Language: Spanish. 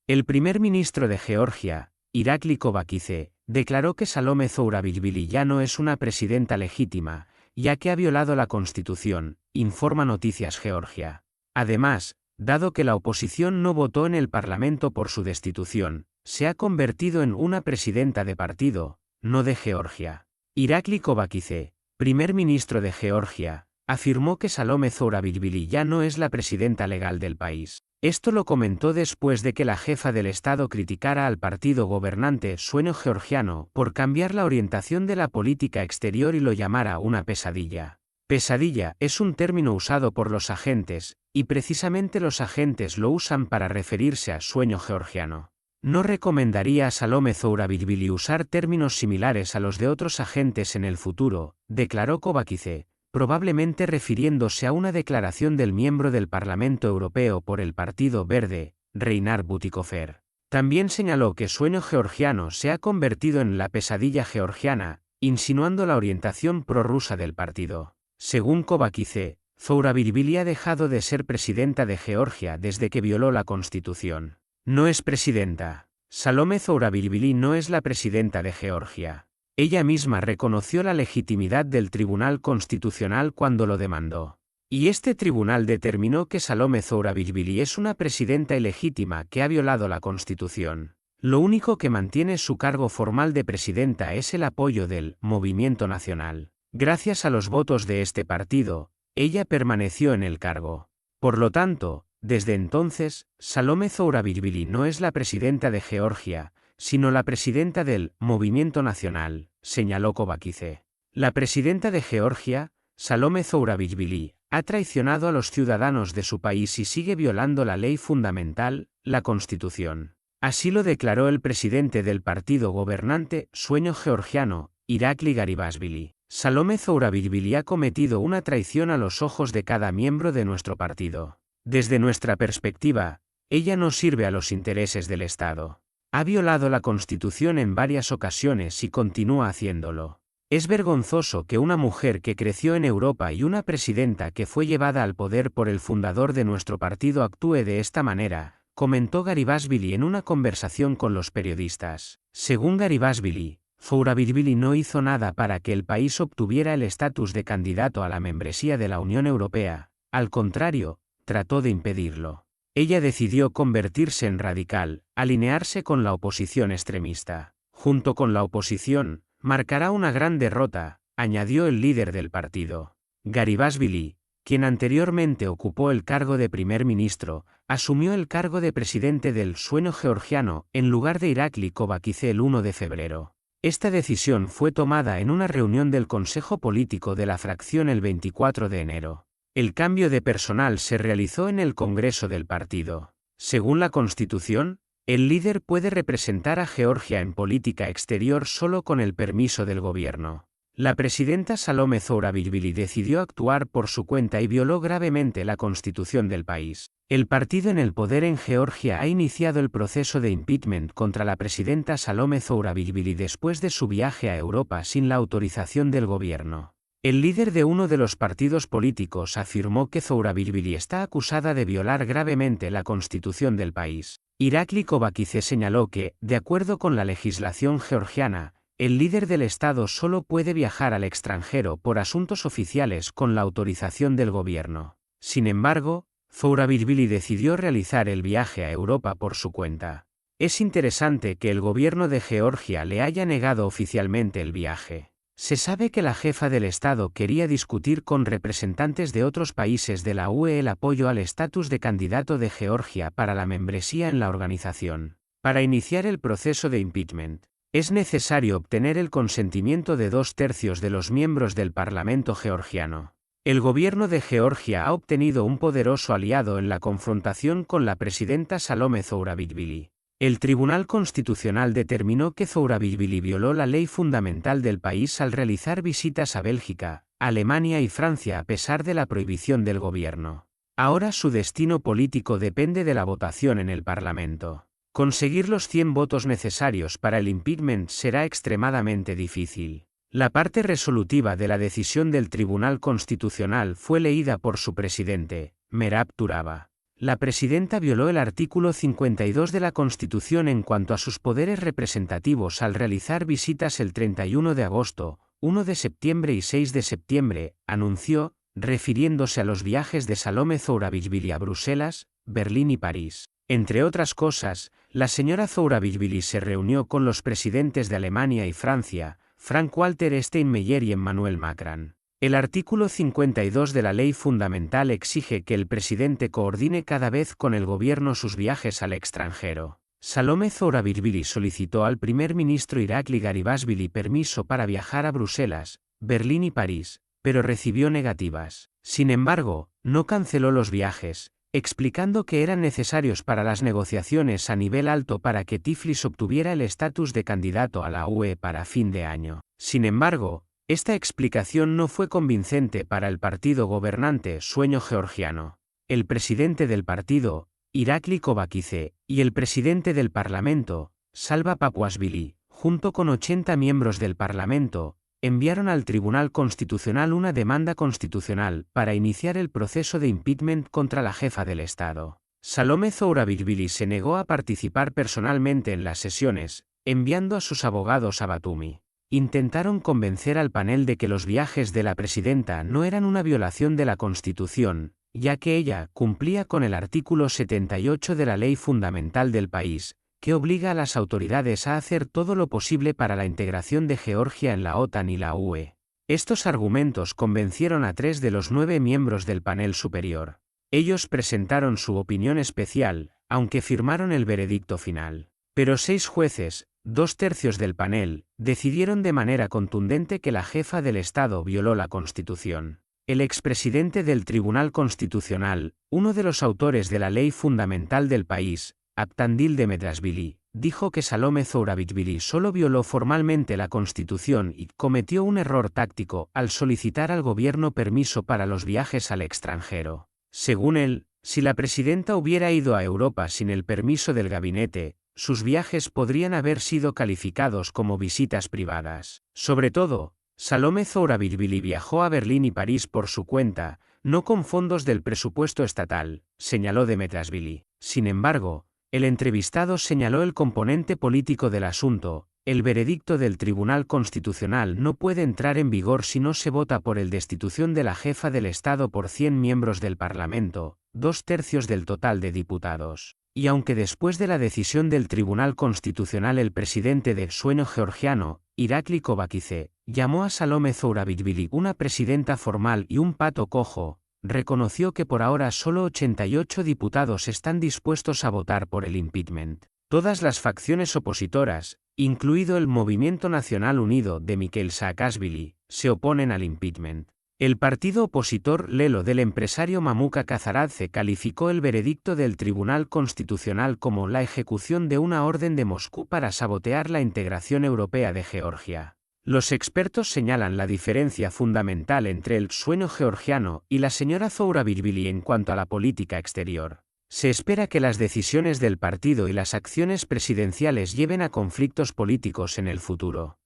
El primer ministro de Georgia, Irakli Kovakidze, declaró que Salome Zourabichvili ya no es una presidenta legítima, ya que ha violado la Constitución, informa Noticias Georgia. Además, dado que la oposición no votó en el Parlamento por su destitución, se ha convertido en una presidenta de partido, no de Georgia. Irakli Kovakidze, primer ministro de Georgia, afirmó que Salome Zourabichvili ya no es la presidenta legal del país. Esto lo comentó después de que la jefa del Estado criticara al partido gobernante Sueño Georgiano por cambiar la orientación de la política exterior y lo llamara una pesadilla. Pesadilla es un término usado por los agentes, y precisamente los agentes lo usan para referirse a Sueño Georgiano. No recomendaría a Salome Zourabichvili usar términos similares a los de otros agentes en el futuro, declaró Kovakidze, probablemente refiriéndose a una declaración del miembro del Parlamento Europeo por el Partido Verde, Reinhard Bütikofer. También señaló que Sueño Georgiano se ha convertido en la pesadilla georgiana, insinuando la orientación prorrusa del partido. Según Kovakidze, Zourabichvili ha dejado de ser presidenta de Georgia desde que violó la Constitución. No es presidenta. Salome Zourabichvili no es la presidenta de Georgia. Ella misma reconoció la legitimidad del Tribunal Constitucional cuando lo demandó. Y este tribunal determinó que Salome Zourabichvili es una presidenta ilegítima que ha violado la Constitución. Lo único que mantiene su cargo formal de presidenta es el apoyo del Movimiento Nacional. Gracias a los votos de este partido, ella permaneció en el cargo. Por lo tanto, desde entonces, Salome Zourabichvili no es la presidenta de Georgia, sino la presidenta del Movimiento Nacional, señaló Kovakidze. La presidenta de Georgia, Salome Zourabichvili, ha traicionado a los ciudadanos de su país y sigue violando la ley fundamental, la Constitución. Así lo declaró el presidente del partido gobernante Sueño Georgiano, Irakli Garibashvili. Salome Zourabichvili ha cometido una traición a los ojos de cada miembro de nuestro partido. Desde nuestra perspectiva, ella no sirve a los intereses del Estado. Ha violado la Constitución en varias ocasiones y continúa haciéndolo. Es vergonzoso que una mujer que creció en Europa y una presidenta que fue llevada al poder por el fundador de nuestro partido actúe de esta manera, comentó Garibashvili en una conversación con los periodistas. Según Garibashvili, Zourabichvili no hizo nada para que el país obtuviera el estatus de candidato a la membresía de la Unión Europea, al contrario, trató de impedirlo. Ella decidió convertirse en radical, alinearse con la oposición extremista. Junto con la oposición, marcará una gran derrota, añadió el líder del partido. Garibashvili, quien anteriormente ocupó el cargo de primer ministro, asumió el cargo de presidente del Sueño Georgiano en lugar de Irakli Kovakidze el 1 de febrero. Esta decisión fue tomada en una reunión del Consejo Político de la fracción el 24 de enero. El cambio de personal se realizó en el Congreso del partido. Según la Constitución, el líder puede representar a Georgia en política exterior solo con el permiso del gobierno. La presidenta Salome Zourabichvili decidió actuar por su cuenta y violó gravemente la Constitución del país. El partido en el poder en Georgia ha iniciado el proceso de impeachment contra la presidenta Salome Zourabichvili después de su viaje a Europa sin la autorización del gobierno. El líder de uno de los partidos políticos afirmó que Zourabichvili está acusada de violar gravemente la Constitución del país. Irakli Kovakidze señaló que, de acuerdo con la legislación georgiana, el líder del Estado solo puede viajar al extranjero por asuntos oficiales con la autorización del gobierno. Sin embargo, Zourabichvili decidió realizar el viaje a Europa por su cuenta. Es interesante que el gobierno de Georgia le haya negado oficialmente el viaje. Se sabe que la jefa del Estado quería discutir con representantes de otros países de la UE el apoyo al estatus de candidato de Georgia para la membresía en la organización. Para iniciar el proceso de impeachment, es necesario obtener el consentimiento de 2/3 de los miembros del Parlamento georgiano. El gobierno de Georgia ha obtenido un poderoso aliado en la confrontación con la presidenta Salome Zourabichvili. El Tribunal Constitucional determinó que Zourabichvili violó la ley fundamental del país al realizar visitas a Bélgica, Alemania y Francia a pesar de la prohibición del gobierno. Ahora su destino político depende de la votación en el Parlamento. Conseguir los 100 votos necesarios para el impeachment será extremadamente difícil. La parte resolutiva de la decisión del Tribunal Constitucional fue leída por su presidente, Merab Touraba. La presidenta violó el artículo 52 de la Constitución en cuanto a sus poderes representativos al realizar visitas el 31 de agosto, 1 de septiembre y 6 de septiembre, anunció, refiriéndose a los viajes de Salome Zourabichvili a Bruselas, Berlín y París. Entre otras cosas, la señora Zourabichvili se reunió con los presidentes de Alemania y Francia, Frank-Walter Steinmeier y Emmanuel Macron. El artículo 52 de la Ley Fundamental exige que el presidente coordine cada vez con el gobierno sus viajes al extranjero. Salome Zourabichvili solicitó al primer ministro Irakli Garibashvili permiso para viajar a Bruselas, Berlín y París, pero recibió negativas. Sin embargo, no canceló los viajes, explicando que eran necesarios para las negociaciones a nivel alto para que Tiflis obtuviera el estatus de candidato a la UE para fin de año. Sin embargo, esta explicación no fue convincente para el partido gobernante Sueño Georgiano. El presidente del partido, Irakli Kovakidze, y el presidente del Parlamento, Salva Papuashvili, junto con 80 miembros del Parlamento, enviaron al Tribunal Constitucional una demanda constitucional para iniciar el proceso de impeachment contra la jefa del Estado. Salome Zourabichvili se negó a participar personalmente en las sesiones, enviando a sus abogados a Batumi. Intentaron convencer al panel de que los viajes de la presidenta no eran una violación de la Constitución, ya que ella cumplía con el artículo 78 de la Ley Fundamental del país, que obliga a las autoridades a hacer todo lo posible para la integración de Georgia en la OTAN y la UE. Estos argumentos convencieron a 3 de los 9 miembros del panel superior. Ellos presentaron su opinión especial, aunque firmaron el veredicto final. Pero 6 jueces, 2/3 del panel, decidieron de manera contundente que la jefa del Estado violó la Constitución. El expresidente del Tribunal Constitucional, uno de los autores de la ley fundamental del país, Avtandil Demetrashvili, dijo que Salome Zourabichvili solo violó formalmente la Constitución y cometió un error táctico al solicitar al gobierno permiso para los viajes al extranjero. Según él, si la presidenta hubiera ido a Europa sin el permiso del gabinete, sus viajes podrían haber sido calificados como visitas privadas. Sobre todo, Salome Zourabichvili viajó a Berlín y París por su cuenta, no con fondos del presupuesto estatal, señaló Demetrashvili. Sin embargo, el entrevistado señaló el componente político del asunto. El veredicto del Tribunal Constitucional no puede entrar en vigor si no se vota por el destitución de la jefa del Estado por 100 miembros del Parlamento, 2/3 del total de diputados. Y aunque después de la decisión del Tribunal Constitucional el presidente de Sueño Georgiano, Irakli Kovakidze, llamó a Salome Zourabichvili una presidenta formal y un pato cojo, reconoció que por ahora solo 88 diputados están dispuestos a votar por el impeachment. Todas las facciones opositoras, incluido el Movimiento Nacional Unido de Mikhail Saakashvili, se oponen al impeachment. El partido opositor Lelo del empresario Mamuka Kazaradze calificó el veredicto del Tribunal Constitucional como la ejecución de una orden de Moscú para sabotear la integración europea de Georgia. Los expertos señalan la diferencia fundamental entre el sueño georgiano y la señora Zourabichvili en cuanto a la política exterior. Se espera que las decisiones del partido y las acciones presidenciales lleven a conflictos políticos en el futuro.